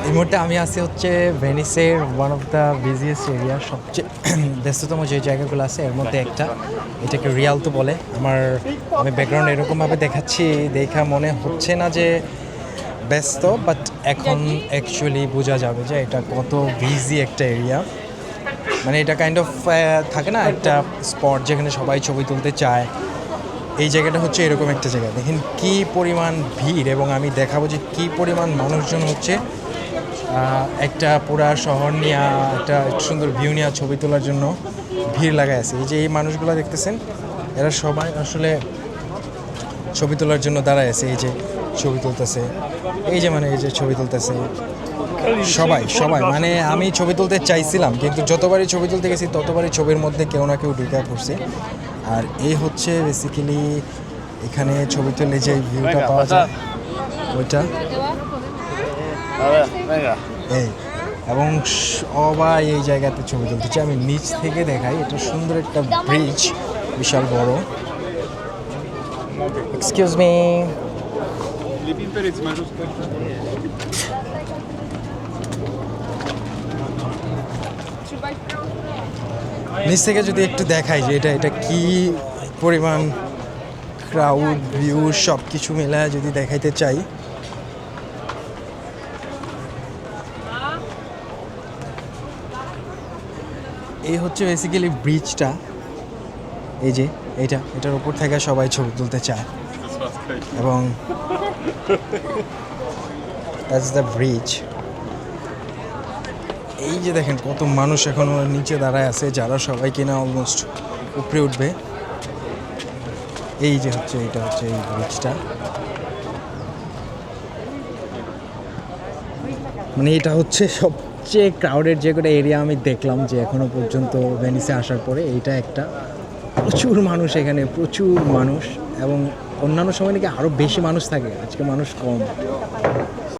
এই মুহূর্তে আমি আছি হচ্ছে ভেনিসের one of the biggest area, সবচেয়ে ব্যস্ততম যে জায়গাগুলো আছে এর মধ্যে একটা। এটাকে রিয়ালতো বলে। আমি ব্যাকগ্রাউন্ড এরকমভাবে দেখাচ্ছি, দেখা মনে হচ্ছে না যে ব্যস্ত, বাট এখন অ্যাকচুয়ালি বোঝা যাবে যে এটা কত বিজি একটা এরিয়া। মানে এটা কাইন্ড অফ থাকে না একটা স্পট যেখানে সবাই ছবি তুলতে চায়। এই জায়গাটা হচ্ছে এরকম একটা জায়গা। দেখেন কী পরিমাণ ভিড়, এবং আমি দেখাবো যে কী পরিমাণ মানুষজন হচ্ছে একটা পুরা শহর নিয়ে একটা সুন্দর ভিউ নিয়ে ছবি তোলার জন্য ভিড় লাগায় আছে। এই যে এই মানুষগুলো দেখতেছেন, এরা সবাই আসলে ছবি তোলার জন্য দাঁড়ায় আছে। এই যে ছবি তুলতেছে, এই যে ছবি তুলতেছে সবাই সবাই মানে আমি ছবি তুলতে চাইছিলাম, কিন্তু যতবারই ছবি তুলতে গেছি ততবারই ছবির মধ্যে কেউ না কেউ ঢুকে পড়ছে। আর এই হচ্ছে বেসিক্যালি এখানে ছবি তুললে যে ভিউটা পাওয়া যায় ওইটা এই, এবং সবাই এই জায়গাতে ছবি তুলতেছে। আমি নিচ থেকে দেখাই, এটা সুন্দর একটা ব্রিজ, বিশাল বড়। এক্সকিউজ মি, নিচ থেকে যদি একটু দেখাই যে এটা কি পরিমাণ ক্রাউড, ভিউ সব কিছু মেলায় যদি দেখাইতে চাই। এই হচ্ছে বেসিক্যালি ব্রিজটা, এই যে এটার উপর থেকে সবাই ছবি তুলতে চায়, এবং দ্যাটস দ্য ব্রিজ। এই যে দেখেন কত মানুষ এখনো নিচে দাঁড়ায় আছে, যারা সবাই কিনা অলমোস্ট উপরে উঠবে। এই যে এটা হচ্ছে এই ব্রিজটা, মানে এটা হচ্ছে সবচেয়ে ক্রাউডেড যে কোনো এরিয়া আমি দেখলাম যে এখনো পর্যন্ত ভেনিসে আসার পরে। এইটা একটা প্রচুর মানুষ, এখানে প্রচুর মানুষ, এবং অন্যান্য সময় নাকি আরও বেশি মানুষ থাকে, আজকে মানুষ কম।